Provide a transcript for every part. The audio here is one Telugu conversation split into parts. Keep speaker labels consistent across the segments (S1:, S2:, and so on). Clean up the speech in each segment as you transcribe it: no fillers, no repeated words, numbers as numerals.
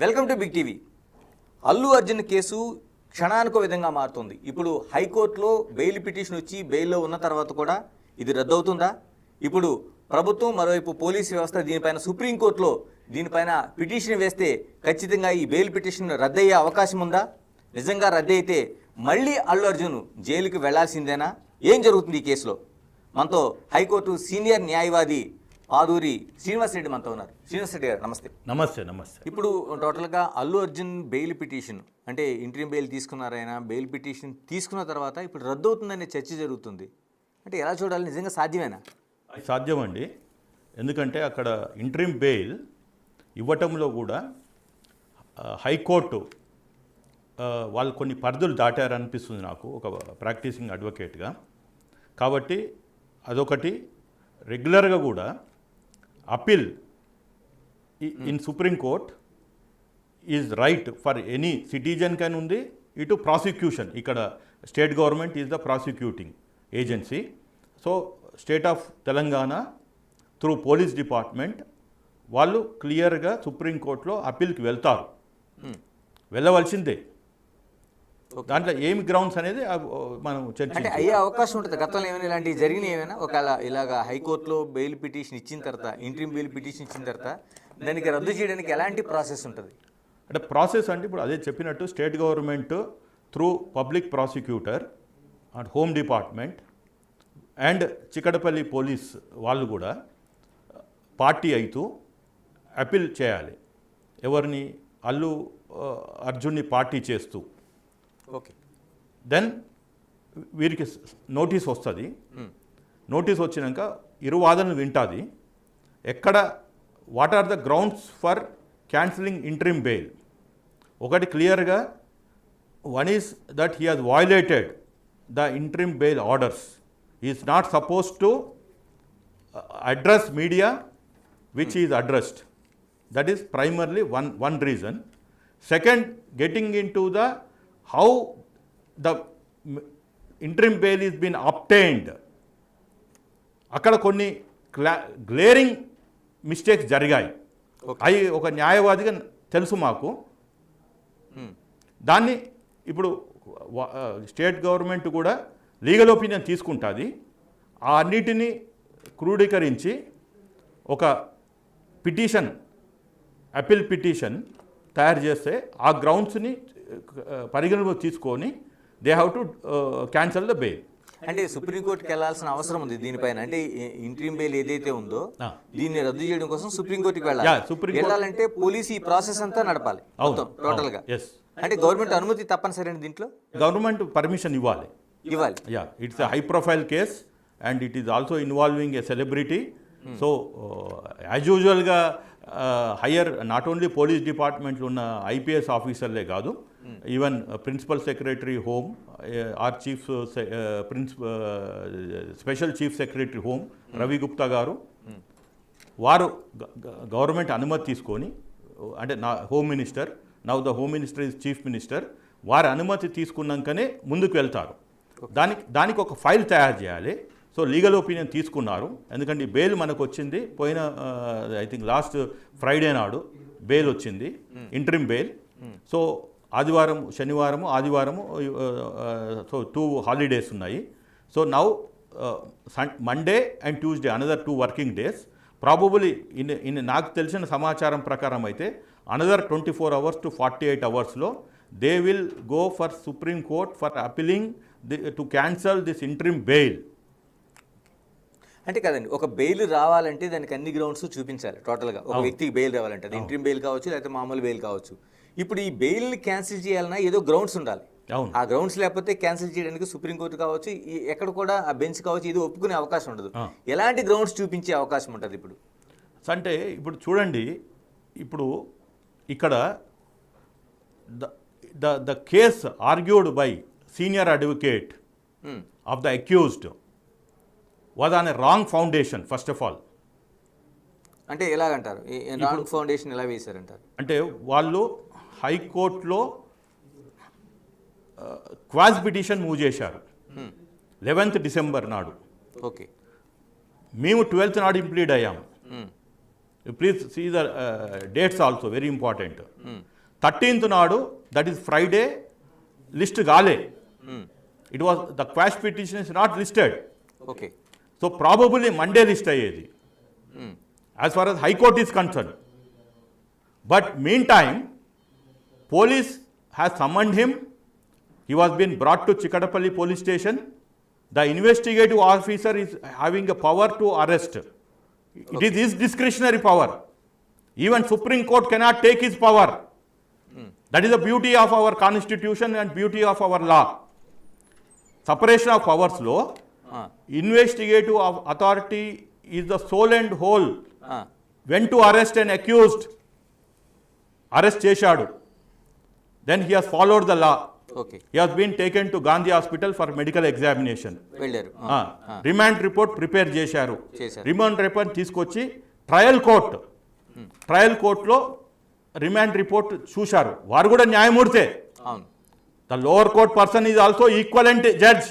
S1: Welcome to Big TV. Allu Arjun case క్షణానికో విధంగా మారుతుంది. ఇప్పుడు హైకోర్టులో బెయిల్ పిటిషన్ వచ్చి బెయిల్లో ఉన్న తర్వాత కూడా ఇది రద్దవుతుందా? ఇప్పుడు ప్రభుత్వం మరోవైపు పోలీసు వ్యవస్థ దీనిపైన సుప్రీంకోర్టులో దీనిపైన పిటిషన్ వేస్తే ఖచ్చితంగా ఈ బెయిల్ పిటిషన్ రద్దయ్యే అవకాశం ఉందా? నిజంగా రద్దయితే మళ్ళీ అల్లు అర్జున్ జైలుకి వెళ్లాల్సిందేనా? ఏం జరుగుతుంది ఈ కేసులో? మనతో హైకోర్టు సీనియర్ న్యాయవాది ఆదూరి శ్రీనివాస్ రెడ్డి మనతో ఉన్నారు. శ్రీనివాస్ రెడ్డి గారు నమస్తే.
S2: నమస్తే. నమస్తే.
S1: ఇప్పుడు టోటల్గా అల్లు అర్జున్ బెయిల్ పిటిషన్ అంటే ఇంటరీమ్ బెయిల్ తీసుకున్నారు. ఆయన బెయిల్ పిటిషన్ తీసుకున్న తర్వాత ఇప్పుడు రద్దు అవుతుందనే చర్చ జరుగుతుంది. అంటే ఎలా చూడాలి? నిజంగా సాధ్యమేనా?
S2: సాధ్యమండి. ఎందుకంటే అక్కడ ఇంటరీమ్ బెయిల్ ఇవ్వటంలో కూడా హైకోర్టు వాళ్ళు కొన్ని పరిధులు దాటారనిపిస్తుంది నాకు ఒక ప్రాక్టీసింగ్ అడ్వకేట్గా. కాబట్టి అదొకటి. రెగ్యులర్గా కూడా appeal in supreme court is right for any citizen కానీ ఉంది. ఇటు ప్రాసిక్యూషన్, ఇక్కడ state government is the prosecuting agency. So state of Telangana through police department వాళ్ళు క్లియర్గా సుప్రీంకోర్టులో అపీల్కి వెళ్తారు, వెళ్ళవలసిందే. దాంట్లో ఏమి గ్రౌండ్స్ అనేది మనం
S1: అంటే అయ్యే అవకాశం ఉంటుంది. గతంలో ఏమైనా ఇలాంటివి జరిగినాయి? ఏమైనా ఒకవేళ ఇలాగా హైకోర్టులో బెయిల్ పిటిషన్ ఇచ్చిన తర్వాత, ఇంటరీమ్ బెయిల్ పిటిషన్ ఇచ్చిన తర్వాత దానికి రద్దు చేయడానికి ఎలాంటి ప్రాసెస్ ఉంటుంది?
S2: అంటే ప్రాసెస్ అంటే ఇప్పుడు అదే చెప్పినట్టు state government through public prosecutor and home department and Chikkadpally police వాళ్ళు కూడా పార్టీ అవుతూ అపీల్ చేయాలి. ఎవరిని? అల్లు అర్జున్ని పార్టీ చేస్తూ.
S1: ఓకే.
S2: దెన్ వీరికి నోటీస్ వస్తుంది. నోటీస్ వచ్చినాక ఇరు వాదనలు వింటుంది. ఎక్కడ what are the grounds for cancelling interim bail? ఒకటి క్లియర్గా, one is that he has violated the interim bail orders. he is not supposed to address media which he is addressed. That is primarily one reason. Second, getting into the how the interim bail is been obtained. అక్కడ కొన్ని గ్లేరింగ్ మిస్టేక్స్ జరిగాయి. అవి ఒక న్యాయవాదిగా తెలుసు మాకు. దాన్ని ఇప్పుడు స్టేట్ గవర్నమెంట్ కూడా లీగల్ ఒపీనియన్ తీసుకుంటుంది. ఆ అన్నిటినీ క్రోడీకరించి ఒక పిటిషన్, అపీల్ పిటిషన్ తయారు చేస్తే ఆ గ్రౌండ్స్ని పరిగణలో తీసుకొని they have to cancel the bail.
S1: అంటే సుప్రీంకోర్టుకి వెళ్ళాల్సిన అవసరం ఉంది దీనిపైన. అంటే ఇంటరీమ్ బెయిల్ ఏదైతే ఉందో దీన్ని రద్దు చేయడం కోసం సుప్రీంకోర్టుకి వెళ్ళాలంటే పోలీసు ఈ ప్రాసెస్ అంతా నడపాలి టోటల్ గా. అంటే గవర్నమెంట్ అనుమతి తప్పనిసరి అండి దీంట్లో?
S2: గవర్నమెంట్ పర్మిషన్ ఇవ్వాలి. Ya, it's a high profile case and it is also involving a celebrity. So as యూజువల్గా హయ్యర్ నాట్ ఓన్లీ పోలీస్ డిపార్ట్మెంట్లో ఉన్న ఐపీఎస్ ఆఫీసర్లే కాదు, even principal secretary home or chief special chief secretary home Ravi Gupta garu, వారు గవర్నమెంట్ అనుమతి తీసుకొని, అంటే నా home minister, now the home minister is chief minister, వారి అనుమతి తీసుకున్నాకనే ముందుకు వెళ్తారు. దానికి ఒక ఫైల్ తయారు చేయాలి. సో లీగల్ ఒపీనియన్ తీసుకున్నారు. ఎందుకంటే బెయిల్ మనకు వచ్చింది పోయిన ఐ థింక్ లాస్ట్ ఫ్రైడే నాడు బెయిల్ వచ్చింది, ఇంటరీమ్ బెయిల్. సో ఆదివారం, శనివారము, ఆదివారము, సో 2 హాలిడేస్ ఉన్నాయి. So now Monday and Tuesday another 2 working days. Probably in నాకు తెలిసిన సమాచారం ప్రకారం అయితే అనదర్ 24 hours to 48 hoursలో they will go for Supreme Court for appealing to cancel this interim bail.
S1: అంటే కదండి, ఒక బెయిల్ రావాలంటే దానికి అన్ని గ్రౌండ్స్ చూపించాలి టోటల్గా. ఒక వ్యక్తికి బెయిల్ రావాలంటే అది ఇంటరీమ్ బెయిల్ కావచ్చు, లేకపోతే మామూలు బెయిల్ కావచ్చు. ఇప్పుడు ఈ బెయిల్ని క్యాన్సిల్ చేయాలన్నా ఏదో గ్రౌండ్స్ ఉండాలి. ఆ గ్రౌండ్స్ లేకపోతే క్యాన్సిల్ చేయడానికి సుప్రీంకోర్టు కావచ్చు, ఎక్కడ కూడా ఆ బెంచ్ కావచ్చు, ఇది ఒప్పుకునే అవకాశం ఉండదు. ఎలాంటి గ్రౌండ్స్ చూపించే అవకాశం ఉంటుంది ఇప్పుడు?
S2: అంటే ఇప్పుడు చూడండి, ఇప్పుడు ఇక్కడ the case argued by senior advocate of the accused was on a wrong foundation first of all.
S1: అంటే ఎలాగంటారు? రాంగ్ ఫౌండేషన్ ఎలా వేశారంటారు?
S2: అంటే వాళ్ళు హైకోర్టులో క్వాజ్ పిటిషన్ మూవ్ చేశారు 11th December నాడు.
S1: ఓకే.
S2: మేము 12th నాడు ఇంప్లీడ్ అయ్యాము. Please see the dates also very important. 13th నాడు, దట్ ఈస్ ఫ్రైడే, లిస్ట్ కాలే. It was the quash petition is not listed.
S1: Okay.
S2: So probably Monday list అయ్యేది as far as High Court is concern. But meantime police has summoned him. He was being brought to Chikadapalli police station. The investigative officer is having a power to arrest. It is his discretionary power. Even Supreme Court cannot take his power. That is the beauty of our constitution and beauty of our law. Separation of powers law. Investigative authority is the sole and whole. When to arrest an accused. Arrest chesadu. Then he has followed the law.
S1: Okay.
S2: He has been taken to Gandhi Hospital for medical examination.
S1: వెళ్ళారు.
S2: రిమాండ్ రిపోర్ట్ ప్రిపేర్ చేశారు.
S1: చేశారు.
S2: రిమాండ్ రిపోర్ట్ తీసుకొచ్చి ట్రయల్ కోర్టులో రిమాండ్ రిపోర్ట్ చూశారు. వారు కూడా న్యాయమూర్తే.
S1: అవును.
S2: The lower court person is also equivalent judge.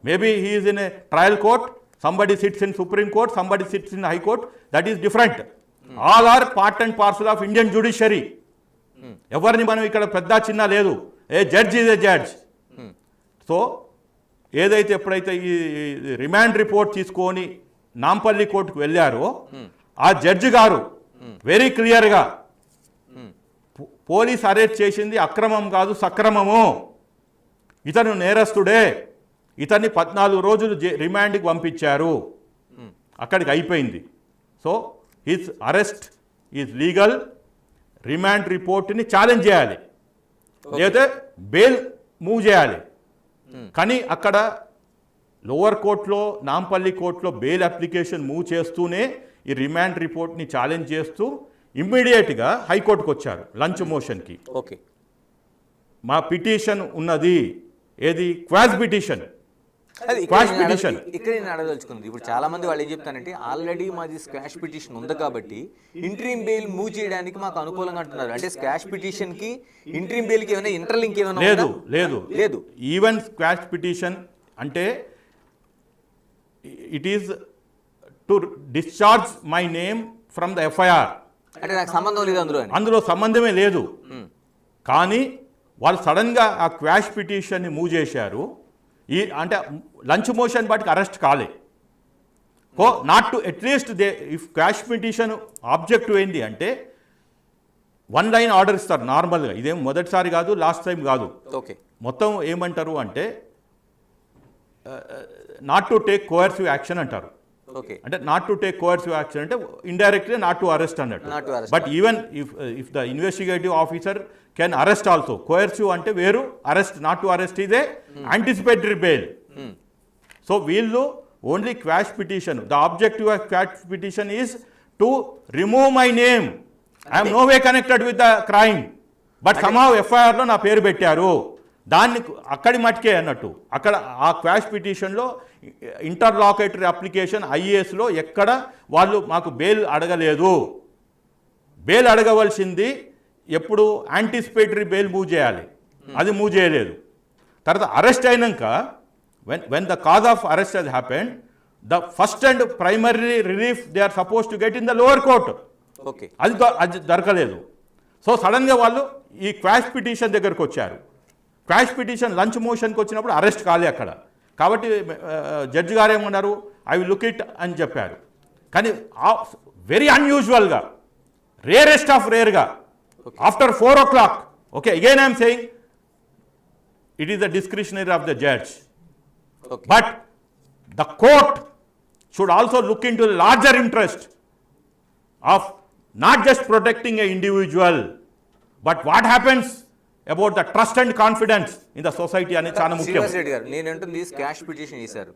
S2: Maybe he is in a trial court, somebody sits in supreme court, somebody sits in high court. That is different. All are part and parcel of Indian judiciary. ఎవరిని మనం ఇక్కడ పెద్ద చిన్న లేదు. A judge is a judge. So ఏదైతే ఎప్పుడైతే ఈ రిమాండ్ రిపోర్ట్ తీసుకొని నాంపల్లి కోర్టుకు వెళ్ళారో ఆ జడ్జి గారు వెరీ క్లియర్గా పోలీస్ అరెస్ట్ చేసింది అక్రమం కాదు, సక్రమము. ఇతను నేరస్తుడే. ఇతన్ని 14 రోజులు రిమాండ్కి పంపించారు. అక్కడికి అయిపోయింది. So his arrest is legal. Remand రిపోర్ట్ని ఛాలెంజ్ చేయాలి, లేకపోతే బెయిల్ మూవ్ చేయాలి. కానీ అక్కడ లోవర్ కోర్టులో, నాంపల్లి కోర్టులో బెయిల్ అప్లికేషన్ మూవ్ చేస్తూనే ఈ రిమాండ్ రిపోర్ట్ని ఛాలెంజ్ చేస్తూ ఇమ్మీడియట్గా హైకోర్టుకు వచ్చారు లంచ్ మోషన్కి.
S1: ఓకే.
S2: మా పిటిషన్ ఉన్నది, ఏది క్వాష్ పిటిషన్.
S1: ఇక్కడ నేను అడగదలుచుకుంది, ఇప్పుడు చాలా మంది వాళ్ళు ఏం చెప్తానంటే ఆల్రెడీ మాది స్క్వాష్ పిటిషన్ ఉంది కాబట్టి ఇంట్రీమ్ బెయిల్ మూవ్ చేయడానికి మాకు అనుకూలంగా అంటున్నారు. అంటే స్క్వాష్ పిటిషన్ కి ఇంట్రీమ్ బెయిల్ కి ఏమైనా ఇంటర్లింక్ ఏమైనా
S2: లేదు లేదు
S1: లేదు.
S2: ఈవెన్ స్క్వాష్ పిటిషన్ అంటే it is to discharge my name from the FIR.
S1: అంటే నాకు సంబంధం లేదు
S2: అందులో సంబంధమే లేదు. కానీ వాళ్ళు సడన్గా ఆ క్వాష్ పిటిషన్ని మూవ్ చేశారు. అంటే లంచ్ మోషన్ బట్టి అరెస్ట్ కాలే. Not to at least they if quash petition objective ఏంటి అంటే 1 లైన్ ఆర్డర్ ఇస్తారు నార్మల్గా. ఇదేం మొదటిసారి కాదు, లాస్ట్ టైం కాదు.
S1: ఓకే.
S2: మొత్తం ఏమంటారు అంటే not to take coercive action అంటారు.
S1: ఓకే.
S2: అంటే not to take coercive action అంటే ఇండైరెక్ట్లీ నాట్ టు అరెస్ట్ అన్నట్టు. But even if the investigative officer can arrest also. Coercive అంటే వేరు, అరెస్ట్ నాట్ టు అరెస్ట్ ఇదే యాంటిసిపేటరీ బెయిల్. సో వీళ్ళు only quash petition, the objective of quash petition is to remove my name. I'm no way connected with the crime, but somehow ఎఫ్ఐఆర్లో నా పేరు పెట్టారు. దాన్ని అక్కడి మటుకే అన్నట్టు. అక్కడ ఆ క్వాష్ పిటిషన్లో ఇంటర్లాకేటరీ అప్లికేషన్ ఐఏఎస్లో ఎక్కడ వాళ్ళు మాకు బెయిల్ అడగలేదు. బెయిల్ అడగవలసింది ఎప్పుడు యాంటిసిపేటరీ బెయిల్ మూవ్ చేయాలి, అది మూవ్ చేయలేదు. తర్వాత అరెస్ట్ అయినాక when the cause of arrest has happened, the first and primary relief they are supposed to get in the lower court.
S1: Okay.
S2: అది దొరకలేదు. సో సడన్గా వాళ్ళు ఈ క్వాష్ పిటిషన్ దగ్గరకు వచ్చారు. క్వాష్ పిటిషన్ లంచ్ మోషన్కి వచ్చినప్పుడు అరెస్ట్ కాలే అక్కడ. కాబట్టి జడ్జి గారు ఏమన్నారు, ఐ విల్ లుక్ ఇట్ అని చెప్పారు. కానీ వెరీ అన్యూజువల్గా, రేరెస్ట్ ఆఫ్ రేర్గా after 4 o'clock, okay, again I'm saying it is the discretionary of the judge. But the court should also look into the larger interest of not just protecting an individual, but what happens about the trust and confidence in the society అనేది చాలా ముఖ్యం.
S1: శ్రీనివాస్ రెడ్డి గారు, నేను అంటుంది క్వాష్ పిటిషన్ చేశారు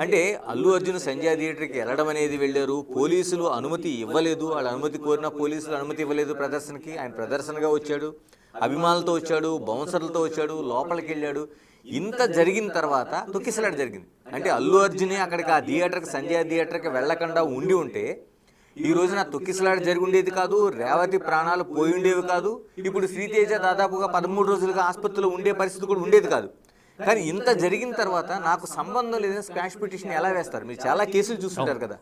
S1: అంటే అల్లు అర్జున్ సంజయ్ థియేటర్కి వెళ్ళడం అనేది వెళ్ళారు, పోలీసులు అనుమతి ఇవ్వలేదు, వాళ్ళ అనుమతి కోరిన పోలీసులు అనుమతి ఇవ్వలేదు ప్రదర్శనకి. ఆయన ప్రదర్శనగా వచ్చాడు, అభిమానులతో వచ్చాడు, బౌన్సర్లతో వచ్చాడు, లోపలికి వెళ్ళాడు. ఇంత జరిగిన తర్వాత తొక్కిసలాట జరిగింది. అంటే అల్లు అర్జునే అక్కడికి ఆ థియేటర్కి, సంజయ్ థియేటర్కి వెళ్ళకుండా ఉండి ఉంటే ఈ రోజున తొక్కిసలాట జరిగి ఉండేది కాదు, రేవతి ప్రాణాలు పోయి ఉండేవి కాదు, ఇప్పుడు శ్రీతేజ దాదాపుగా 13 రోజులుగా ఆసుపత్రిలో ఉండే పరిస్థితి కూడా ఉండేది కాదు. కానీ ఇంత జరిగిన తర్వాత నాకు సంబంధం లేదని స్క్వాష్ పిటిషన్ ఎలా వేస్తారు? మీరు చాలా కేసులు చూస్తుంటారు కదా,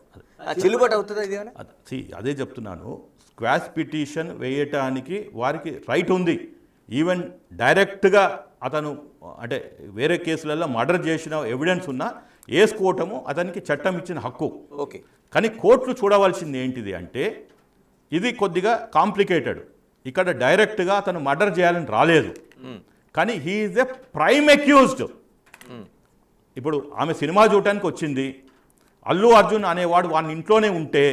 S1: చెల్లుబాటు అవుతుంది అది?
S2: అదే చెప్తున్నాను. స్క్వాష్ పిటిషన్ వేయటానికి వారికి రైట్ ఉంది. ఈవెన్ డైరెక్ట్గా అతను అంటే వేరే కేసులలో మర్డర్ చేసిన ఎవిడెన్స్ ఉన్నా వేసుకోవటము అతనికి చట్టం ఇచ్చిన హక్కు.
S1: ఓకే.
S2: కానీ కోర్టులు చూడవలసింది ఏంటిది అంటే ఇది కొద్దిగా కాంప్లికేటెడ్. ఇక్కడ డైరెక్ట్గా అతను మర్డర్ చేయాలని రాలేదు, కానీ he is a prime accused. ఇప్పుడు ఆమె సినిమా చూడటానికి వచ్చింది, అల్లు అర్జున్ అనేవాడు వాని ఇంట్లోనే ఉంటే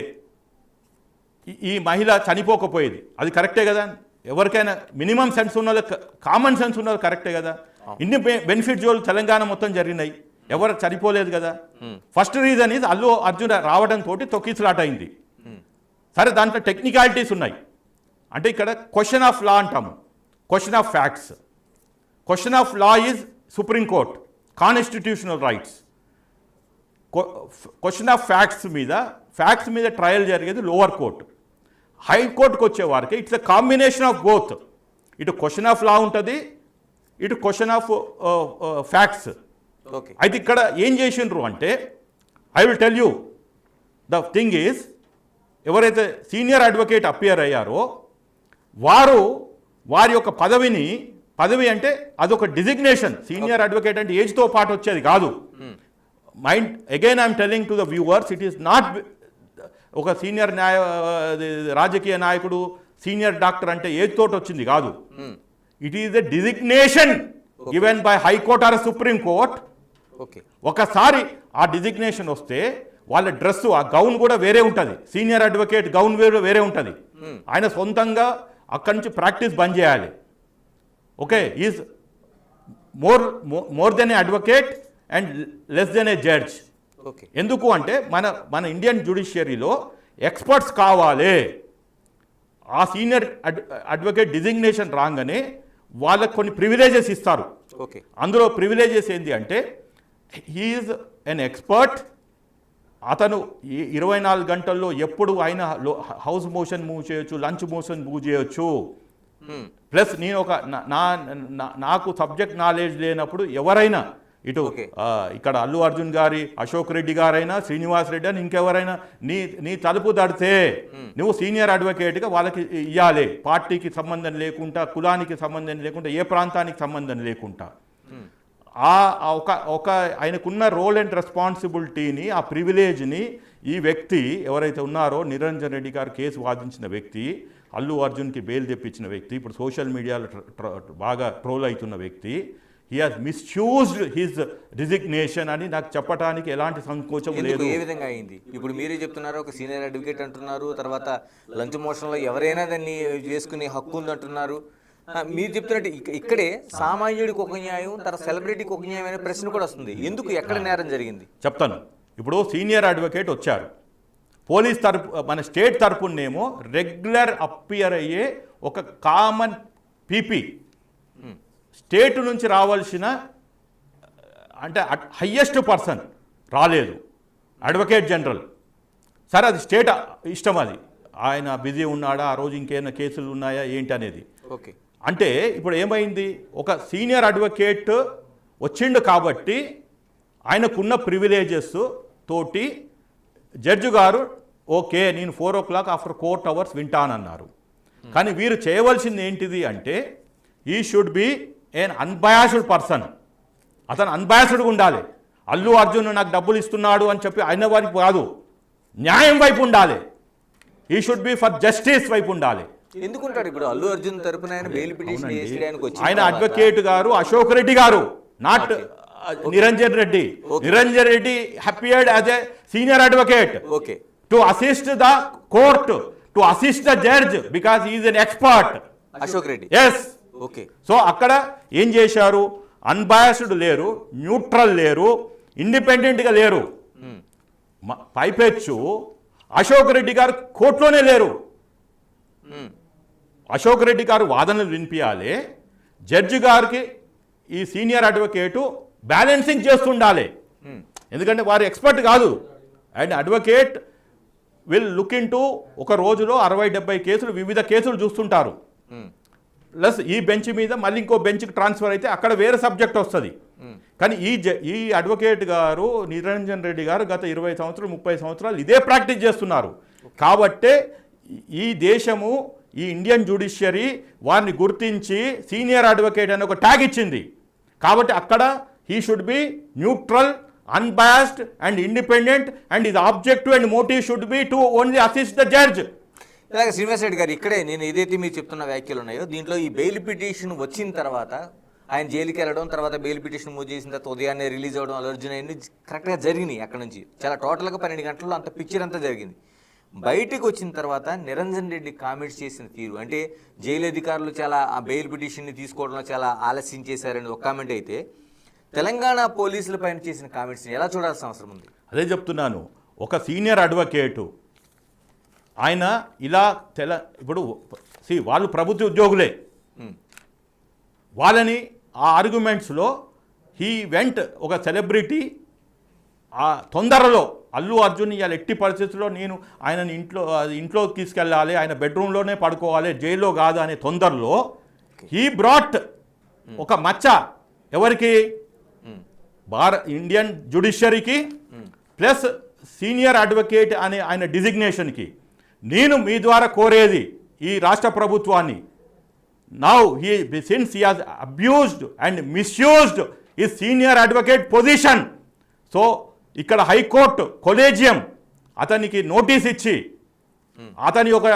S2: ఈ మహిళ చనిపోకపోయేది. అది కరెక్టే కదా? ఎవరికైనా మినిమం సెన్స్ ఉన్న కామన్ సెన్స్ ఉన్నది కరెక్టే కదా? ఇన్ని బెనిఫిట్ జోలు తెలంగాణ మొత్తం జరిగినాయి, ఎవరు చనిపోలేదు కదా. First reason is Allu Arjun రావడంతో తొక్కిసలాట అయింది. సరే, దాంట్లో టెక్నికాలిటీస్ ఉన్నాయి. అంటే ఇక్కడ క్వశ్చన్ ఆఫ్ లా అంటాము, question of facts. Question of law is supreme court, constitutional rights. Question of facts మీద ట్రయల్ జరిగేది లోవర్ కోర్టు. హైకోర్టుకు వచ్చే వారికి it's a combination of both. ఇటు క్వశ్చన్ ఆఫ్ లా ఉంటుంది, ఇటు క్వశ్చన్ ఆఫ్ ఫ్యాక్ట్స్. అయితే ఇక్కడ ఏం చేసిండ్రు అంటే, I will tell you the thing is, ఎవరైతే సీనియర్ అడ్వకేట్ అపియర్ అయ్యారో వారి యొక్క పదవి అంటే అదొక డిజిగ్నేషన్. సీనియర్ అడ్వకేట్ అంటే ఏజ్తో పాటు వచ్చేది కాదు. Again I'm telling to the viewers, it is not ఒక సీనియర్ రాజకీయ నాయకుడు, సీనియర్ డాక్టర్ అంటే ఏజ్ తోటి వచ్చింది కాదు. It is a designation given by high court or supreme court. ఒకసారి ఆ డిజిగ్నేషన్ వస్తే వాళ్ళ డ్రెస్సు, ఆ గౌన్ కూడా వేరే ఉంటుంది. సీనియర్ అడ్వకేట్ గౌన్ వేరే ఉంటుంది. ఆయన సొంతంగా అక్కడి నుంచి ప్రాక్టీస్ బంద్ చేయాలి. Okay, is more than A advocate and less than A judge. ఎందుకు అంటే మన ఇండియన్ జ్యుడిషియరీలో ఎక్స్పర్ట్స్ కావాలి. ఆ సీనియర్ అడ్వకేట్ డిజిగ్నేషన్ రాగానే వాళ్ళకు కొన్ని ప్రివిలేజెస్ ఇస్తారు. అందులో ప్రివిలేజెస్ ఏంటి అంటే, హీఈస్ ఎన్ ఎక్స్పర్ట్. అతను 24 గంటల్లో ఎప్పుడు ఆయన హౌస్ మోషన్ మూవ్ చేయొచ్చు, లంచ్ మోషన్ మూవ్ చేయొచ్చు. ప్లస్ నేను నాకు సబ్జెక్ట్ నాలెడ్జ్ లేనప్పుడు ఎవరైనా ఇటు ఇక్కడ అల్లు అర్జున్ గారి, అశోక్ రెడ్డి గారైనా, శ్రీనివాస్ రెడ్డి అని ఇంకెవరైనా నీ తలుపు తడితే నువ్వు సీనియర్ అడ్వకేట్గా వాళ్ళకి ఇవ్వాలి. పార్టీకి సంబంధం లేకుండా, కులానికి సంబంధం లేకుండా, ఏ ప్రాంతానికి సంబంధం లేకుండా. ఒక ఆయనకున్న రోల్ అండ్ రెస్పాన్సిబిలిటీని, ఆ ప్రివిలేజ్ని ఈ వ్యక్తి ఎవరైతే ఉన్నారో, నిరంజన్ రెడ్డి గారు కేసు వాదించిన వ్యక్తి, అల్లు అర్జున్కి బెయిల్ తెప్పించిన వ్యక్తి, ఇప్పుడు సోషల్ మీడియాలో బాగా ట్రోల్ అవుతున్న వ్యక్తి, he has misused his resignation అని నాకు చెప్పడానికి ఎలాంటి సంకోచం లేదు.
S1: ఏ విధంగా అయింది? ఇప్పుడు మీరే చెప్తున్నారు, ఒక సీనియర్ అడ్వకేట్ అంటున్నారు, తర్వాత లంచ్ మోషన్లో ఎవరైనా దాన్ని చేసుకునే హక్కు ఉంది అంటున్నారు. మీరు చెప్తున్నట్టు ఇక్కడే సామాన్యుడికి ఒక న్యాయం, తర్వాత సెలబ్రిటీకి ఒక న్యాయం అనే ప్రశ్న కూడా వస్తుంది. ఎందుకు, ఎక్కడ నేరం జరిగింది?
S2: చెప్తాను. ఇప్పుడు సీనియర్ అడ్వకేట్ వచ్చారు, పోలీస్ తరపు, మన స్టేట్ తరపునేమో రెగ్యులర్ అపియర్ అయ్యే ఒక కామన్ పీపీ, స్టేట్ నుంచి రావాల్సిన అంటే హయ్యెస్ట్ పర్సన్ రాలేదు, అడ్వకేట్ జనరల్. సరే, అది స్టేట్ ఇష్టం, అది ఆయన బిజీ ఉన్నాడా, ఆ రోజు ఇంకేమైనా కేసులు ఉన్నాయా ఏంటి అనేది.
S1: ఓకే,
S2: అంటే ఇప్పుడు ఏమైంది, ఒక సీనియర్ అడ్వకేట్ వచ్చిండు కాబట్టి ఆయనకున్న ప్రివిలేజెస్ తోటి జడ్జి గారు ఓకే నేను 4 o'clock ఆఫ్టర్ కోర్ట్ అవర్స్ వింటానన్నారు. కానీ వీరు చేయవలసింది ఏంటిది అంటే, he should be an unbiased person. అతను అన్బయాస్డ్గా ఉండాలి. అల్లు అర్జున్ నాకు డబ్బులు ఇస్తున్నాడు అని చెప్పి ఆయన వారికి కాదు, న్యాయం వైపు ఉండాలి. ఈ షుడ్ బి ఫర్ జస్టిస్ వైపు ఉండాలి.
S1: ఎందుకుంటాడు ఇప్పుడు అల్లు అర్జున్ తరపున ఆయన బెయిల్ పిటిషన్ వేయడానికి వచ్చి,
S2: ఆయన అడ్వకేట్ గారు అశోక్ రెడ్డి గారు, not Niranjan Reddy. Niranjan Reddy appeared as a senior advocate to assist the court, to assist the judge because he is an expert.
S1: Ashok Reddy,
S2: yes.
S1: Okay.
S2: So అక్కడ ఏం చేశారు, అన్బయాస్డ్ లేరు, న్యూట్రల్ లేరు, ఇండిపెండెంట్గా లేరు. పైపెచ్చు అశోక్ రెడ్డి గారు కోర్టులోనే లేరు. అశోక్ రెడ్డి గారు వాదనలు వినిపించాలి, జడ్జి గారికి ఈ సీనియర్ అడ్వకేటు బ్యాలెన్సింగ్ చేస్తుండాలి. ఎందుకంటే వారు ఎక్స్పర్ట్ కాదు. And advocate will look in to ఒక రోజులో 60-70 కేసులు, వివిధ కేసులు చూస్తుంటారు. ప్లస్ ఈ బెంచ్ మీద మళ్ళీ ఇంకో బెంచ్కి ట్రాన్స్ఫర్ అయితే అక్కడ వేరే సబ్జెక్ట్ వస్తుంది. కానీ ఈ అడ్వకేట్ గారు, నిరంజన్ రెడ్డి గారు గత 20 సంవత్సరాలు 30 సంవత్సరాలు ఇదే ప్రాక్టీస్ చేస్తున్నారు. కాబట్టే ఈ దేశము ఈ ఇండియన్ జ్యుడిషియరీ వారిని గుర్తించి సీనియర్ అడ్వకేట్ అని ఒక ట్యాగ్ ఇచ్చింది. కాబట్టి అక్కడ he should be neutral, unbiased and independent and ఇది objective and motive should be to only assist the judge.
S1: ఇలాగే శ్రీనివాస్ రెడ్డి గారు ఇక్కడే నేను ఏదైతే మీరు చెప్తున్న వ్యాఖ్యలు ఉన్నాయో దీంట్లో ఈ బెయిల్ పిటిషన్ వచ్చిన తర్వాత ఆయన జైలుకి వెళ్ళడం, తర్వాత బెయిల్ పిటిషన్ మూవ్ చేసిన తర్వాత ఉదయాన్నే రిలీజ్ అవ్వడం, అల్లు అర్జున్ అన్ని కరెక్ట్గా జరిగినాయి. అక్కడ నుంచి చాలా టోటల్గా 12 గంటల్లో అంత పిక్చర్ అంతా జరిగింది. బయటకు వచ్చిన తర్వాత నిరంజన్ రెడ్డి కామెంట్స్ చేసిన తీరు, అంటే జైలు అధికారులు చాలా ఆ బెయిల్ పిటిషన్ని తీసుకోవడంలో చాలా ఆలస్యం చేశారని ఒక కామెంట్ అయితే, తెలంగాణ పోలీసుల పైన చేసిన కామెంట్స్ని ఎలా చూడాల్సిన అవసరం ఉంది?
S2: అదే చెప్తున్నాను. ఒక సీనియర్ అడ్వకేటు ఆయన ఇలా ఇప్పుడు వాళ్ళు ప్రభుత్వ ఉద్యోగులే, వాళ్ళని ఆ ఆర్గ్యుమెంట్స్లో హీ వెంట్ ఒక సెలబ్రిటీ ఆ తొందరలో అల్లు అర్జున్ ఇవాళ ఎట్టి పరిస్థితుల్లో నేను ఆయనని ఇంట్లోకి తీసుకెళ్ళాలి, ఆయన బెడ్రూమ్లోనే పడుకోవాలి, జైల్లో కాదు అనే తొందరలో హీ బ్రాట్ ఒక మచ్చ ఎవరికి, ఇండియన్ జ్యుడిషియరీకి ప్లస్ సీనియర్ అడ్వకేట్ అనే ఆయన డిజిగ్నేషన్కి. నేను మీ ద్వారా కోరేది ఈ రాష్ట్ర ప్రభుత్వాన్ని, now since he has abused and misused ఈ సీనియర్ అడ్వకేట్ పొజిషన్, సో ఇక్కడ హైకోర్టు కొలేజియం అతనికి నోటీస్ ఇచ్చి అతని ఒక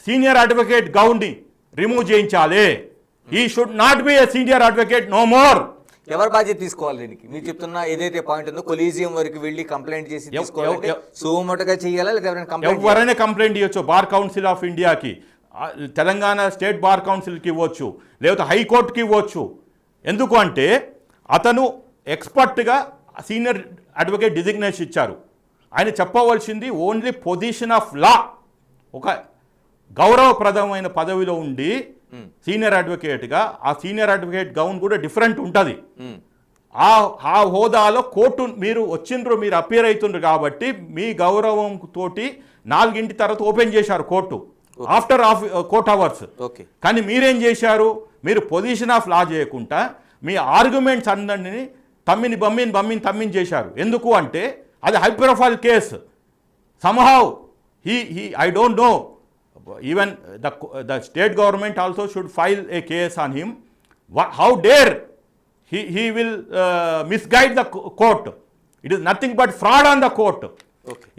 S2: సీనియర్ అడ్వకేట్ గౌన్ని రిమూవ్ చేయించాలి. He should not be a senior advocate no more.
S1: ఎవరు బాధ్యత తీసుకోవాలి దీనికి? మీరు చెప్తున్న ఏదైతే పాయింట్ ఉందో కొలీజియం వరకు వెళ్ళి కంప్లైంట్ చేసి తీసుకోవాలి, సుమోటోగా చేయాలా లేదా
S2: ఎవరైనా కంప్లైంట్ ఇవ్వచ్చు. బార్ కౌన్సిల్ ఆఫ్ ఇండియాకి, తెలంగాణ స్టేట్ బార్ కౌన్సిల్కి ఇవ్వచ్చు, లేకపోతే హైకోర్టుకి ఇవ్వచ్చు. ఎందుకు అంటే అతను ఎక్స్పర్ట్గా సీనియర్ అడ్వకేట్ డిజిగ్నేషన్ ఇచ్చారు. ఆయన చెప్పవలసింది ఓన్లీ పొజిషన్ ఆఫ్ లా, ఒక గౌరవప్రదమైన పదవిలో ఉండి సీనియర్ అడ్వకేట్గా ఆ సీనియర్ అడ్వకేట్ గౌన్ కూడా డిఫరెంట్ ఉంటుంది. ఆ హోదాలో కోర్టు మీరు వచ్చిండ్రు, మీరు అపియర్ అవుతుండ్రు కాబట్టి మీ గౌరవం తోటి 4 తర్వాత ఓపెన్ చేశారు కోర్టు ఆఫ్టర్ కోర్ట్ అవర్స్. కానీ మీరేం చేశారు, మీరు పొజిషన్ ఆఫ్ లా చేయకుండా మీ ఆర్గ్యుమెంట్స్ అందరినీ తమ్మిని చేశారు. ఎందుకు అంటే అది high profile case. Somehow I don't know, even the state government also should file a case on him. How dare he will misguide the court. It is nothing but fraud on the court.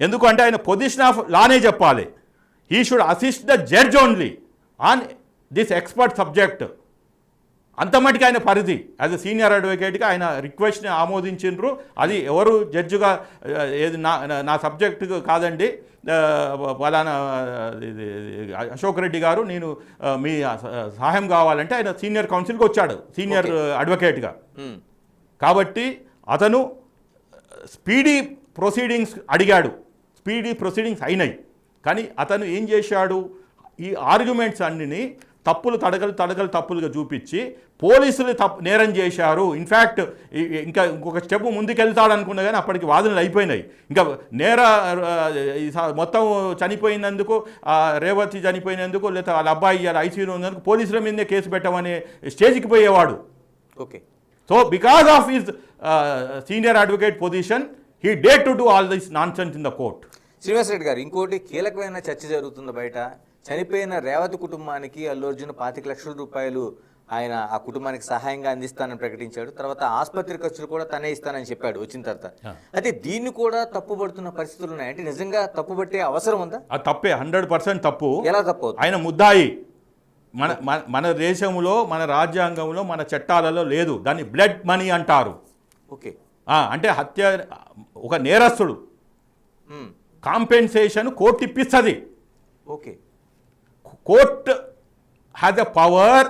S2: ఎందుకంటే ఆయన పొజిషన్ ఆఫ్ లానే చెప్పాలి. He should assist the judge only on this expert subject. అంతమటికి ఆయన పరిధి యాజ్ ఎ సీనియర్ అడ్వకేట్గా ఆయన రిక్వెస్ట్ని ఆమోదించిండ్రు. అది ఎవరు జడ్జిగా ఏది నా సబ్జెక్ట్ కాదండి, ఫలానా అశోక్ రెడ్డి గారు నేను మీ సహాయం కావాలంటే ఆయన సీనియర్ కౌన్సిల్కి వచ్చాడు సీనియర్ అడ్వకేట్గా. కాబట్టి అతను స్పీడీ ప్రొసీడింగ్స్ అడిగాడు, స్పీడీ ప్రొసీడింగ్స్ అయినాయి. కానీ అతను ఏం చేశాడు, ఈ ఆర్గ్యుమెంట్స్ అన్నిని తప్పులుగా చూపించి పోలీసులు నేరం చేశారు. ఇన్ఫ్యాక్ట్ ఇంకొక స్టెప్ ముందుకెళ్తాడు అనుకున్నా కానీ అప్పటికి వాదనలు అయిపోయినాయి. ఇంకా మొత్తం చనిపోయినందుకు, రేవతి చనిపోయినందుకు, లేదా వాళ్ళ అబ్బాయి ఐసీయూలో ఉన్నందుకు పోలీసుల మీదే కేసు పెట్టమనే స్టేజ్కి పోయేవాడు. So because of his senior advocate position he dare to do all this nonsense in the court.
S1: Srinivas Reddy గారు, ఇంకోటి కీలకమైన చర్చ జరుగుతుంది బయట. చనిపోయిన రేవతి కుటుంబానికి అల్లు అర్జున్ 25 లక్షల రూపాయలు ఆయన ఆ కుటుంబానికి సహాయంగా అందిస్తానని ప్రకటించాడు. తర్వాత ఆసుపత్రి ఖర్చులు కూడా తనే ఇస్తానని చెప్పాడు వచ్చిన తర్వాత. అయితే దీన్ని కూడా తప్పుపడుతున్న పరిస్థితులు ఉన్నాయి. అంటే నిజంగా తప్పుపట్టే అవసరం ఉందా?
S2: అది తప్పే, 100% తప్పు.
S1: ఎలా తప్పు?
S2: ఆయన ముద్దాయి. మన దేశంలో, మన రాజ్యాంగంలో, మన చట్టాలలో లేదు. దాన్ని బ్లడ్ మనీ అంటారు.
S1: ఓకే.
S2: అంటే హత్య, ఒక నేరస్తుడు కాంపెన్సేషన్ కోర్టు ఇప్పిస్తుంది.
S1: Okay.
S2: Court has a power,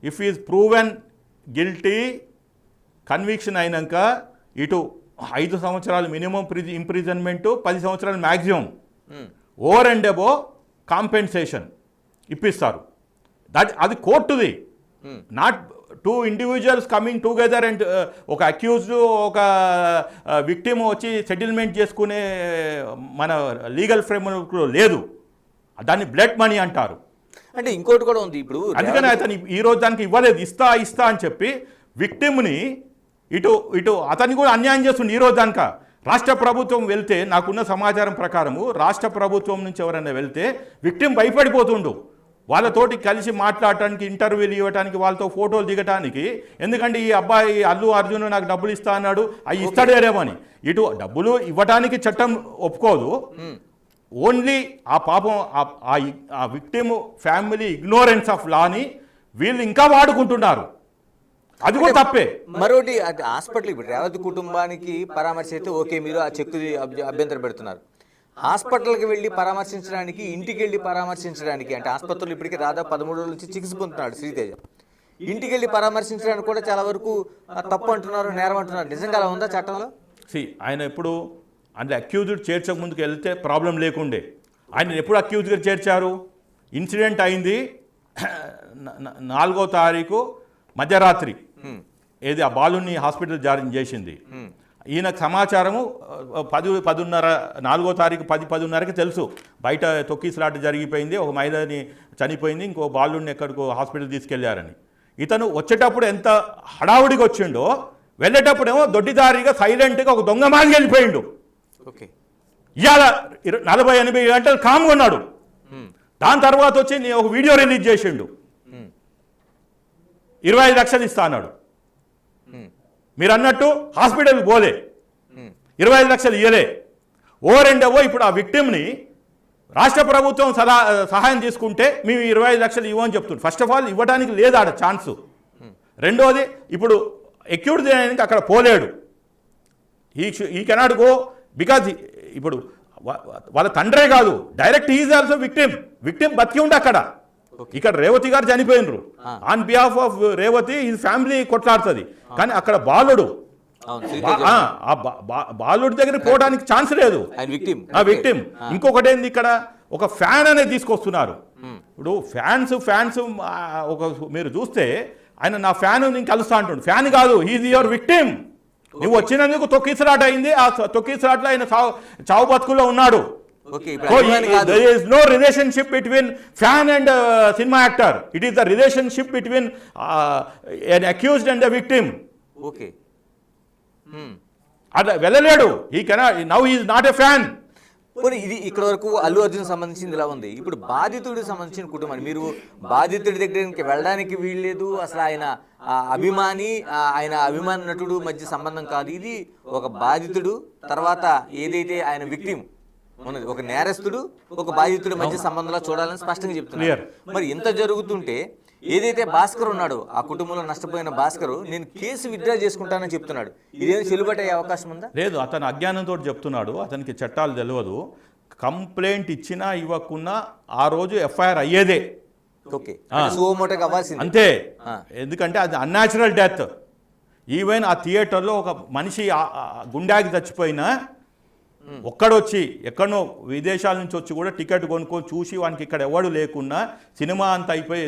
S2: if is proven guilty, conviction అయినాక ఇటు 5 సంవత్సరాలు మినిమం ఇంప్రిజన్మెంటు, 10 సంవత్సరాలు maximum, over and above compensation ఇప్పిస్తారు. అది కోర్టుది, not two individuals coming together and ఒక అక్యూజ్డ్ ఒక విక్టిమ్ వచ్చి సెటిల్మెంట్ చేసుకునే మన లీగల్ ఫ్రేమ్వర్క్లో లేదు. దాన్ని బ్లడ్ మనీ అంటారు.
S1: అంటే ఇంకోటి కూడా ఉంది ఇప్పుడు.
S2: అందుకని అతను ఈరోజు దానికి ఇవ్వలేదు, ఇస్తా అని చెప్పి విక్టిమ్ని ఇటు అతన్ని కూడా అన్యాయం చేస్తుండే. ఈరోజు దానిక రాష్ట్ర ప్రభుత్వం వెళ్తే నాకున్న సమాచారం ప్రకారము రాష్ట్ర ప్రభుత్వం నుంచి ఎవరైనా వెళ్తే విక్టిమ్ భయపడిపోతుండు వాళ్ళతోటి కలిసి మాట్లాడటానికి, ఇంటర్వ్యూలు ఇవ్వడానికి, వాళ్ళతో ఫోటోలు దిగటానికి. ఎందుకంటే ఈ అబ్బాయి అల్లు అర్జున్ నాకు డబ్బులు ఇస్తా అన్నాడు, అవి ఇస్తాడేమని. ఇటు డబ్బులు ఇవ్వటానికి చట్టం ఒప్పుకోదు. ఓన్లీ ఆ పాపం ఆ విక్టిమ్ ఫ్యామిలీ ఇగ్నోరెన్స్ ఆఫ్ లాని వీళ్ళు ఇంకా వాడుకుంటున్నారు. అది కూడా తప్పే.
S1: మరోటి హాస్పిటల్ ఇప్పుడు రేవతి కుటుంబానికి పరామర్శ అయితే ఓకే, మీరు ఆ చెక్కు అభ్యంతరం పెడుతున్నారు. హాస్పిటల్కి వెళ్ళి పరామర్శించడానికి, ఇంటికి వెళ్ళి పరామర్శించడానికి, అంటే ఆసుపత్రులు ఇప్పటికీ దాదాపు 13 రోజుల నుంచి చికిత్స పొందుతున్నాడు శ్రీతేజ. ఇంటికి వెళ్ళి పరామర్శించడానికి కూడా చాలా వరకు తప్పు అంటున్నారు, నేరం అంటున్నారు. నిజంగా అలా ఉందా చట్టంలో?
S2: ఆయన ఎప్పుడు అంటే అక్యూజ్డ్ చేర్చక ముందుకు వెళ్తే ప్రాబ్లం లేకుండే. ఆయన ఎప్పుడు అక్యూజ్గా చేర్చారు? ఇన్సిడెంట్ అయింది 4వ తారీఖు మధ్యరాత్రి, ఏది ఆ బాలుని హాస్పిటల్ జారీ చేసింది. ఈయనకు సమాచారము 10:30 4వ తారీఖు 10:10:30కి తెలుసు బయట తొక్కిసలాట జరిగిపోయింది, ఒక మహిళని చనిపోయింది, ఇంకో బాలుడిని ఎక్కడికో హాస్పిటల్ తీసుకెళ్లారని. ఇతను వచ్చేటప్పుడు ఎంత హడావుడిగా వచ్చిండో, వెళ్ళేటప్పుడేమో దొడ్డిదారిగా సైలెంట్గా ఒక దొంగ మాదిరి వెళ్ళిపోయిండు.
S1: ఓకే,
S2: ఇవాళ 40-80 గంటలు కామ్గా ఉన్నాడు. దాని తర్వాత వచ్చి నేను ఒక వీడియో రిలీజ్ చేసిండు, 25 లక్షలు ఇస్తా అన్నాడు. మీరు అన్నట్టు హాస్పిటల్కి పోలే, 25 లక్షలు ఇయ్యలే. రెండవో ఇప్పుడు ఆ విక్టిమ్ని రాష్ట్ర ప్రభుత్వం సహాయం తీసుకుంటే మేము 25 లక్షలు ఇవ్వమని చెప్తుంది. ఫస్ట్ ఆఫ్ ఆల్ ఇవ్వడానికి లేదు ఆడ ఛాన్సు. రెండోది ఇప్పుడు ఎక్యూడ్ చేయడానికి అక్కడ పోలేడు. ఈ కెనాట్ గో బికాజ్ ఇప్పుడు వాళ్ళ తండ్రే కాదు, డైరెక్ట్ ఈజ్ ఆల్సో విక్టిమ్ బతికి ఉండి అక్కడ. ఇక్కడ రేవతి గారు చనిపోయినరు, ఆన్ బిహాఫ్ ఆఫ్ రేవతి ఈ ఫ్యామిలీ కొట్లాడుతుంది. కానీ అక్కడ బాలుడు, బాలుడి దగ్గర పోవడానికి ఛాన్స్ లేదు, ఆ విక్టిమ్. ఇంకొకటి ఏంది, ఇక్కడ ఒక ఫ్యాన్ అనేది తీసుకొస్తున్నారు. ఇప్పుడు ఫ్యాన్స్ ఒక మీరు చూస్తే ఆయన నా ఫ్యాన్ నేను కలుస్తా అంటుండు. ఫ్యాన్ కాదు, హీజ్ యువర్ విక్టిమ్. నువ్వు వచ్చినందుకు తొక్కిసలాట అయింది, ఆ తొక్కిసలాటలో ఆయన చావు బతుకుల్లో ఉన్నాడు. There is no relationship between fan and cinema actor. It is the relationship between an accused and the victim.
S1: Okay.
S2: అట్లా వెళ్ళలేడు. Now he is not a fan.
S1: ఇది ఇక్కడ వరకు అల్లు అర్జున్ సంబంధించింది ఇలా ఉంది. ఇప్పుడు బాధితుడికి సంబంధించిన కుటుంబాన్ని, మీరు బాధితుడి దగ్గరికి వెళ్ళడానికి వీల్లేదు. అసలు ఆయన అభిమాని నటుడు మధ్య సంబంధం కాదు. ఇది ఒక బాధితుడు, తర్వాత ఏదైతే ఆయన విక్టిమ్ ఉన్నది, ఒక నేరస్తుడు ఒక బాధితుడి మధ్య సంబంధంలో చూడాలని స్పష్టంగా చెప్తున్నారు. మరి ఇంత జరుగుతుంటే ఏదైతే భాస్కర్ ఉన్నాడో, ఆ కుటుంబంలో నష్టపోయిన భాస్కర్, నేను కేసు విత్డ్రా చేసుకుంటానని చెప్తున్నాడు. ఇదేదో చెల్లుబాటు అయ్యే అవకాశం ఉందా?
S2: లేదు, అతను అజ్ఞానంతో చెప్తున్నాడు. అతనికి చట్టాలు తెలియదు. కంప్లైంట్ ఇచ్చినా ఇవ్వకున్నా ఆ రోజు ఎఫ్ఐఆర్ అయ్యేదే.
S1: ఓకే, సోమోటోకి అవ్వాల్సింది
S2: అంతే. ఎందుకంటే అది అన్యాచురల్ డెత్. ఈవెన్ ఆ థియేటర్లో ఒక మనిషి గుండాకి చచ్చిపోయినా ఒక్కడొచ్చి ఎక్కడనో విదేశాల నుంచి వచ్చి కూడా టికెట్ కొనుక్కొని చూసి వానికి ఇక్కడ ఎవడు లేకున్నా సినిమా అంతా అయిపోయి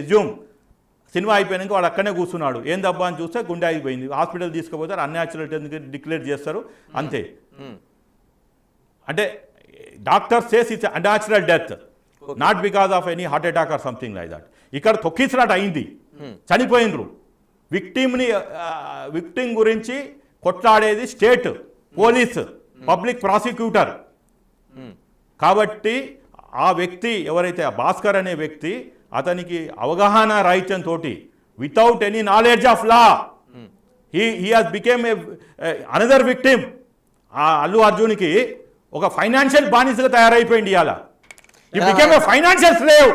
S2: సినిమా అయిపోయాక వాడు అక్కడనే కూర్చున్నాడు. ఏం దబ్బా అని చూస్తే గుండె అయిపోయింది, హాస్పిటల్ తీసుకుపోతారు, అన్యాచురల్ డెత్ డిక్లేర్ చేస్తారు, అంతే. అంటే doctor says it's unnatural death, not because of any heart attack or something like that. ఇక్కడ తొక్కిసలాట అయింది, చనిపోయినరు. విక్టిమ్ గురించి కొట్లాడేది స్టేట్ పోలీస్, పబ్లిక్ ప్రాసిక్యూటర్. కాబట్టి ఆ వ్యక్తి ఎవరైతే ఆ భాస్కర్ అనే వ్యక్తి, అతనికి అవగాహన రాహిత్యంతో without any knowledge of law he has become another victim. ఆ అల్లు అర్జున్కి ఒక ఫైనాన్షియల్ బానిసగా తయారైపోయింది. ఇవాళ he became a financial slave.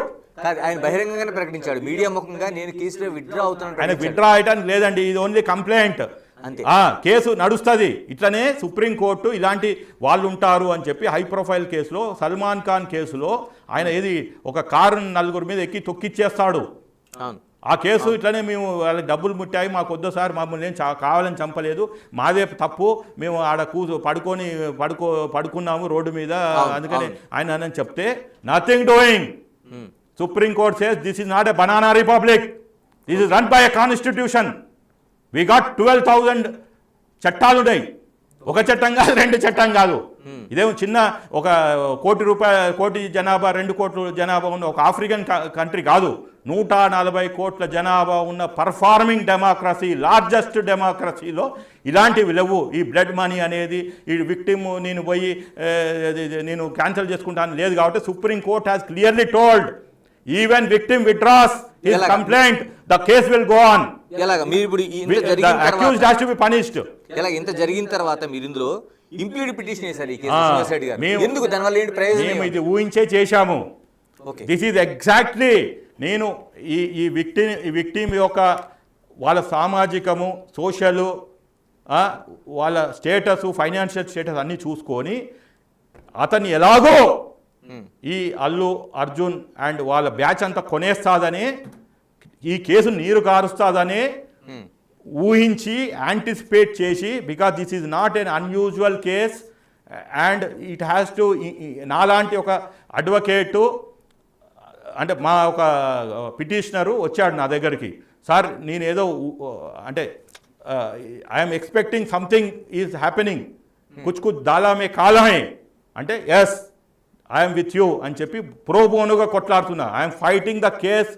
S1: ఆయన బహిరంగంగానే ప్రకటించాడు మీడియా ముఖంగా, నేను కేసులో విత్డ్రా అవుతాను.
S2: ఆయన విత్డ్రా అయ్యడానికి లేదండి, ఇది ఓన్లీ కంప్లైంట్. కేసు నడుస్తుంది. ఇట్లనే సుప్రీంకోర్టు ఇలాంటి వాళ్ళు ఉంటారు అని చెప్పి హై ప్రొఫైల్ కేసులో, సల్మాన్ ఖాన్ కేసులో ఆయన ఏది ఒక కారు 4 మీద ఎక్కి తొక్కిచ్చేస్తాడు. ఆ కేసు ఇట్లనే మేము వాళ్ళకి డబ్బులు ముట్టాయి, మాకు వద్దసారి మమ్మల్ని ఏం కావాలని చంపలేదు, మాదే తప్పు, మేము ఆడ పడుకున్నాము రోడ్డు మీద, అందుకని ఆయన అని చెప్తే nothing doing. Supreme court says this is not a banana republic, this is run by a constitution. We got 12,000 చట్టాలు ఉన్నాయి. ఒక చట్టం కాదు, 2 చట్టం కాదు. ఇదేమో చిన్న ఒక కోటి జనాభా 2 కోట్ల జనాభా ఉన్న ఒక ఆఫ్రికన్ కంట్రీ కాదు. 140 కోట్ల జనాభా ఉన్న పర్ఫార్మింగ్ డెమోక్రసీ, లార్జెస్ట్ డెమోక్రసీలో ఇలాంటివి లేవు. ఈ బ్లడ్ మనీ అనేది, ఈ విక్టిమ్ నేను పోయి నేను క్యాన్సిల్ చేసుకుంటాను లేదు. కాబట్టి supreme court has clearly told even victim withdraws his complaint, the case will go on.
S1: ఎలాగ మీరు ఇప్పుడు
S2: accused has to be punished.
S1: ఇలా ఇంత జరిగిన తర్వాత మీరు ఇందులో ఇంప్లీడ్ పిటిషన్ వేశారు ఈ కేసు శ్రీనివాస్ రెడ్డి గారు. ఎందుకు దానివల్ల ఏంటి ప్రయోజనం?
S2: మేము ఇది ఊహించే చేశాము.
S1: ఓకే,
S2: దిస్ ఈజ్ ఎగ్జాక్ట్లీ నేను ఈ విక్టిమ్ యొక్క వాళ్ళ సామాజికము, సోషల్, వాళ్ళ స్టేటస్, ఫైనాన్షియల్ స్టేటస్ అన్నీ చూసుకొని అతన్ని ఎలాగో ఈ అల్లు అర్జున్ అండ్ వాళ్ళ బ్యాచ్ అంతా కొనేస్తాదని, ఈ కేసు నీరు కారుస్తాదని ఊహించి యాంటిసిపేట్ చేసి, because this is not an unusual case and it has to, నాలాంటి ఒక అడ్వకేటు అంటే మా ఒక పిటిషనరు వచ్చాడు నా దగ్గరికి, సార్ నేనేదో అంటే I'm expecting something is happening, కుచ్ కుచ్ దాలా మే కాలా హై అంటే, ఎస్ ఐఎమ్ విత్ యూ అని చెప్పి ప్రోబోనుగా కొట్లాడుతున్నా. I'm fighting the case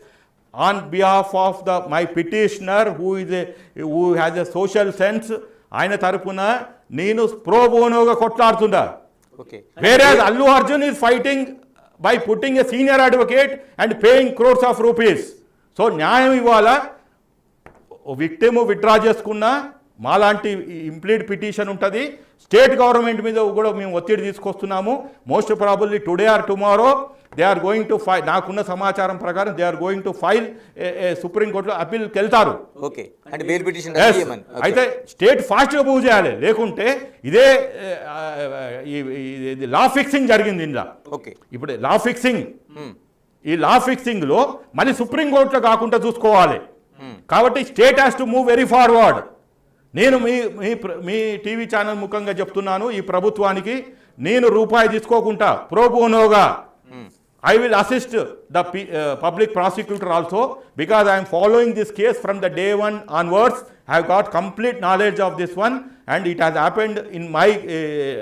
S2: on behalf of my petitioner who has a social sense. ఆయన తరపున నేను pro బోనోగా కొట్లాడుతున్నా. Whereas Allu Arjun is fighting by putting a senior advocate and paying crores of rupees. So న్యాయం ఇవాళ విక్టిమ్ విత్డ్రా చేసుకున్నా మాలాంటి ఇంప్లీడ్ పిటిషన్ ఉంటుంది. స్టేట్ గవర్నమెంట్ మీద కూడా మేము ఒత్తిడి తీసుకొస్తున్నాము. Most probably today or tomorrow they are going to file, నాకున్న సమాచారం ప్రకారం they are going to file సుప్రీంకోర్టులో అప్పీల్కి వెళ్తారు. అయితే స్టేట్ ఫాస్ట్గా మూవ్ చేయాలి, లేకుంటే ఇదే లా ఫిక్సింగ్ జరిగింది ఇందులో. ఇప్పుడు లా ఫిక్సింగ్, ఈ లా ఫిక్సింగ్లో మళ్ళీ సుప్రీంకోర్టులో కాకుండా చూసుకోవాలి. కాబట్టి state has to move very forward. నేను మీ టీవీ ఛానల్ ముఖంగా చెప్తున్నాను, ఈ ప్రభుత్వానికి నేను రూపాయి తీసుకోకుండా ప్రోబోనోగా I will assist the public prosecutor also, because I am following this case from the day one onwards. I have got complete knowledge of this one and it has happened in my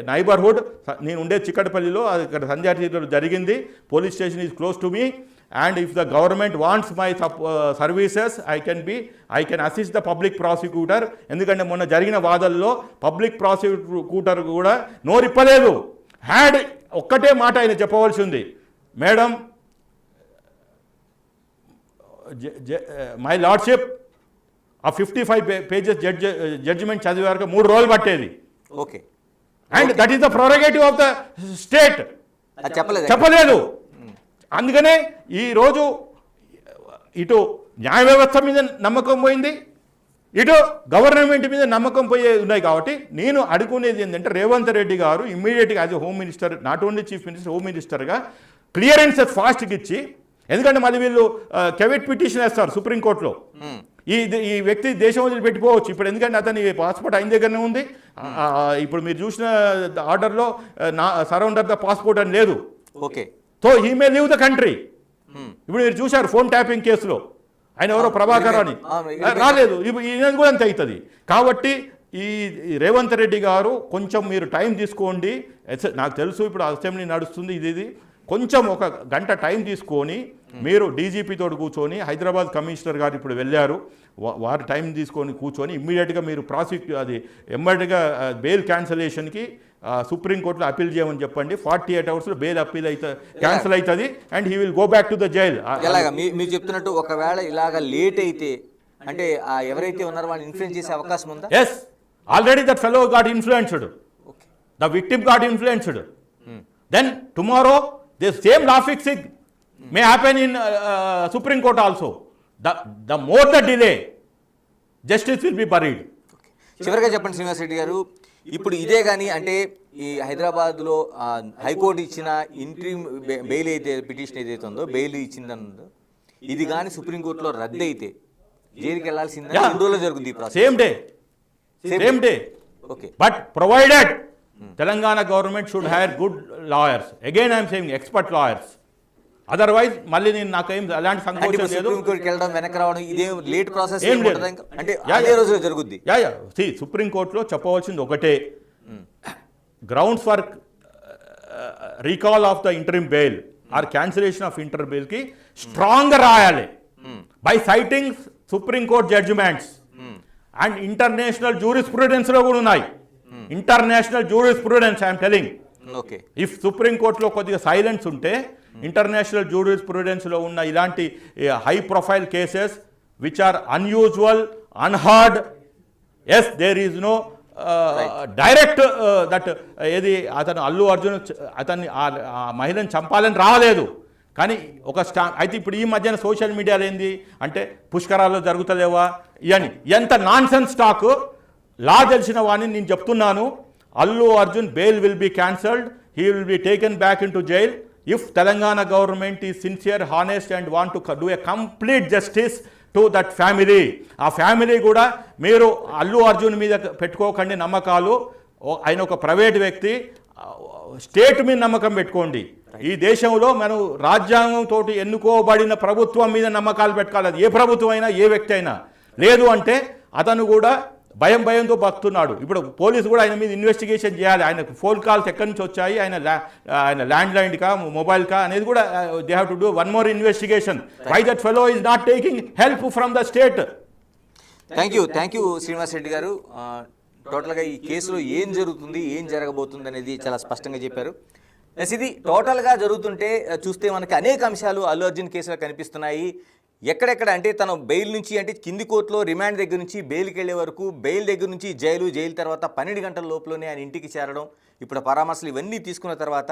S2: neighborhood. నేను ఉండే చిక్కడపల్లిలో, ఇక్కడ సంజాతిలో జరిగింది. Police station is close to me and if the government wants my services, I can assist the public prosecutor. ఎందుకంటే మొన్న జరిగిన వాదనలో పబ్లిక్ ప్రాసిక్యూటర్ కూడా నోరిప్పలేదు. హ్యాడ్ ఒక్కటే మాట ఆయన చెప్పవలసి ఉంది, మేడం మై లార్డ్షిప్ ఆ 55 పేజెస్ జడ్జిమెంట్ చదివే వరకు 3 రోజులు పట్టేది.
S1: Okay,
S2: and that is the prerogative of the state. చెప్పలేదు. అందుకనే ఈరోజు ఇటు న్యాయ వ్యవస్థ మీద నమ్మకం పోయింది, ఇటు గవర్నమెంట్ మీద నమ్మకం పోయే ఉన్నాయి. కాబట్టి నేను అడుగునేది ఏంటంటే, రేవంత్ రెడ్డి గారు ఇమ్మీడియట్గా as a home minister, not only chief minister, home మినిస్టర్గా క్లియరెన్సెస్ ఫాస్ట్గా ఇచ్చి, ఎందుకంటే మళ్ళీ వీళ్ళు కెవిట్ పిటిషన్ వేస్తారు సుప్రీంకోర్టులో, ఈ వ్యక్తి దేశం వదిలి పెట్టిపోవచ్చు ఇప్పుడు, ఎందుకంటే అతని పాస్పోర్ట్ ఆయన దగ్గరనే ఉంది. ఇప్పుడు మీరు చూసిన ఆర్డర్లో సరౌండర్ ద పాస్పోర్ట్ అని లేదు.
S1: Okay,
S2: so he may leave the country. ఇప్పుడు మీరు చూశారు ఫోన్ ట్యాపింగ్ కేసులో ఆయన ఎవరో ప్రభాకర్ అని రాలేదు, ఈయన కూడా అంతే అవుతుంది. కాబట్టి ఈ రేవంత్ రెడ్డి గారు కొంచెం మీరు టైం తీసుకోండి. నాకు తెలుసు ఇప్పుడు అసెంబ్లీ నడుస్తుంది, ఇది కొంచెం ఒక గంట టైం తీసుకొని మీరు డీజీపీతో కూర్చొని, హైదరాబాద్ కమిషనర్ గారు ఇప్పుడు వెళ్ళారు, వారి టైం తీసుకొని కూర్చొని ఇమ్మీడియట్గా మీరు ఇమ్మీడియట్గా బెయిల్ క్యాన్సలేషన్కి సుప్రీంకోర్టులో అప్పీల్ చేయమని చెప్పండి. 48 అవర్స్లో బెయిల్ అప్పీల్ అయితే క్యాన్సిల్ అవుతుంది and he will go back to the jail.
S1: ఇలాగా మీరు చెప్తున్నట్టు ఒకవేళ ఇలాగ లేట్ అయితే అంటే ఎవరైతే ఉన్నారో వాళ్ళని ఇన్ఫ్లుయెన్స్ చేసే అవకాశం ఉందా?
S2: Yes, already that fellow got influenced, the victim got influenced. Then tomorrow the same law fixing may happen in Supreme Court also. The more the delay, justice will be buried.
S1: చివరిగా చెప్పండి శ్రీనివాస్ రెడ్డి గారు, ఇప్పుడు ఇదే కానీ అంటే ఈ హైదరాబాద్లో హైకోర్టు ఇచ్చిన ఇంట్రీమ్ బెయిల్ అయితే పిటిషన్ ఏదైతే ఉందో బెయిల్ ఇచ్చిందన్నదో, ఇది కానీ సుప్రీంకోర్టులో రద్దు అయితే జైలుకి వెళ్ళాల్సిందే. 2 రోజుల్లో జరుగుతుంది ఈ process.
S2: Same day.
S1: Okay,
S2: but provided Telangana government should hire good lawyers. Again I'm saying expert lawyers. Otherwise మళ్ళీ నేను నాకేం అలాంటి సంకోచం లేదు.
S1: లేట్ ప్రాసెస్ అంటే అదే రోజులో జరుగుద్ది.
S2: సుప్రీంకోర్టులో చెప్పవలసింది ఒకటే, grounds for recall of the interim bail or cancellation of inter బెయిల్కి స్ట్రాంగ్గా రాయాలి. By citing Supreme Court judgements and international జూరిస్ప్రూడెన్స్లో కూడా ఉన్నాయి. International jurisprudence I'm telling.
S1: Okay,
S2: if Supreme కోర్టులో కొద్దిగా సైలెన్స్ ఉంటే ఇంటర్నేషనల్ జూరిస్ప్రూడెన్స్లో ఉన్న ఇలాంటి high profile cases which are unusual, unheard, yes there is no direct that ఏది అతను అల్లు అర్జున్ అతన్ని ఆ మహిళను చంపాలని రాలేదు. కానీ ఒక అయితే ఇప్పుడు ఈ మధ్యన సోషల్ మీడియాలో ఏంది అంటే పుష్కరాల్లో జరుగుతలేవా ఇవని ఎంత నాన్సెన్స్ టాక్. లా తెలిసిన వాడిని నేను చెప్తున్నాను, Allu Arjun bail will be cancelled, he will be taken back in to jail if Telangana government is sincere, honest and want to do a complete justice to that family. ఆ ఫ్యామిలీ కూడా మీరు అల్లు అర్జున్ మీద పెట్టుకోకండి నమ్మకాలు. ఆయన ఒక ప్రైవేట్ వ్యక్తి, స్టేట్ మీద నమ్మకం పెట్టుకోండి. ఈ దేశంలో మనం రాజ్యాంగంతో ఎన్నుకోబడిన ప్రభుత్వం మీద నమ్మకాలు పెట్టుకోవాలి. అది ఏ ప్రభుత్వం అయినా ఏ వ్యక్తి అయినా. లేదు అంటే అతను కూడా భయంతో బతున్నాడు. ఇప్పుడు పోలీసు కూడా ఆయన మీద ఇన్వెస్టిగేషన్ చేయాలి. ఆయన ఫోన్ కాల్స్ ఎక్కడి నుంచి వచ్చాయి, ఆయన ల్యాండ్ లైన్కా మొబైల్కా అనేది కూడా they have to do one more investigation. Why that fellow is not taking help from the state.
S1: Thank you Srinivas Reddy garu. టోటల్గా ఈ కేసులో ఏం జరుగుతుంది, ఏం జరగబోతుంది అనేది చాలా స్పష్టంగా చెప్పారు. ఇది టోటల్గా జరుగుతుంటే చూస్తే మనకి అనేక అంశాలు అల్లు అర్జున్ కేసులో కనిపిస్తున్నాయి. ఎక్కడెక్కడ అంటే తను బెయిల్ నుంచి అంటే కింది కోర్టులో రిమాండ్ దగ్గర నుంచి బెయిల్కి వెళ్ళే వరకు, బెయిల్ దగ్గర నుంచి జైలు తర్వాత 12 గంటల లోపలనే ఆయన ఇంటికి చేరడం, ఇప్పుడు పరామర్శలు ఇవన్నీ తీసుకున్న తర్వాత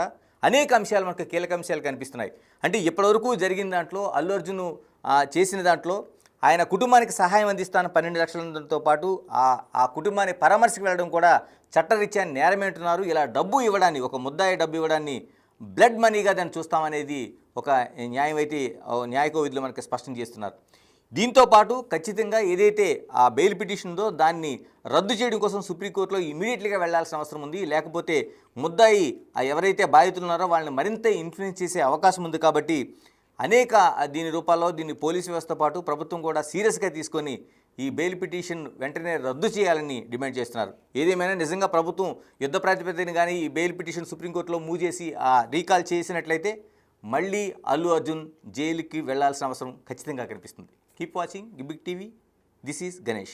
S1: అనేక అంశాలు మనకు కీలక అంశాలు కనిపిస్తున్నాయి. అంటే ఇప్పటివరకు జరిగిన దాంట్లో అల్లు అర్జున్ చేసిన దాంట్లో ఆయన కుటుంబానికి సహాయం అందిస్తాను 12 లక్షలతో పాటు ఆ కుటుంబాన్ని పరామర్శకు వెళ్ళడం కూడా చట్టరీత్యా నేరమేంటున్నారు. ఇలా డబ్బు ఇవ్వడాన్ని, ఒక ముద్దాయి డబ్బు ఇవ్వడాన్ని బ్లడ్ మనీగా దాన్ని చూస్తామనేది ఒక న్యాయకోవిధులు మనకి స్పష్టం చేస్తున్నారు. దీంతో పాటు ఖచ్చితంగా ఏదైతే ఆ బెయిల్ పిటిషన్ ఉందో దాన్ని రద్దు చేయడం కోసం సుప్రీంకోర్టులో ఇమీడియట్లీగా వెళ్లాల్సిన అవసరం ఉంది. లేకపోతే ముద్దాయి ఎవరైతే బాధితులు ఉన్నారో వాళ్ళని మరింత ఇన్ఫ్లుయెన్స్ చేసే అవకాశం ఉంది. కాబట్టి అనేక దీని రూపాల్లో దీన్ని పోలీసు వ్యవస్థతో పాటు ప్రభుత్వం కూడా సీరియస్గా తీసుకొని ఈ బెయిల్ పిటిషన్ వెంటనే రద్దు చేయాలని డిమాండ్ చేస్తున్నారు. ఏదేమైనా నిజంగా ప్రభుత్వం యుద్ధ ప్రాతిపదికన కానీ ఈ బెయిల్ పిటిషన్ సుప్రీంకోర్టులో మూవ్ చేసి రీకాల్ చేసినట్లయితే మళ్ళీ అల్లు అర్జున్ జైలుకి వెళ్లాల్సిన అవసరం ఖచ్చితంగా కనిపిస్తుంది. Keep watching Big TV. This is Ganesh.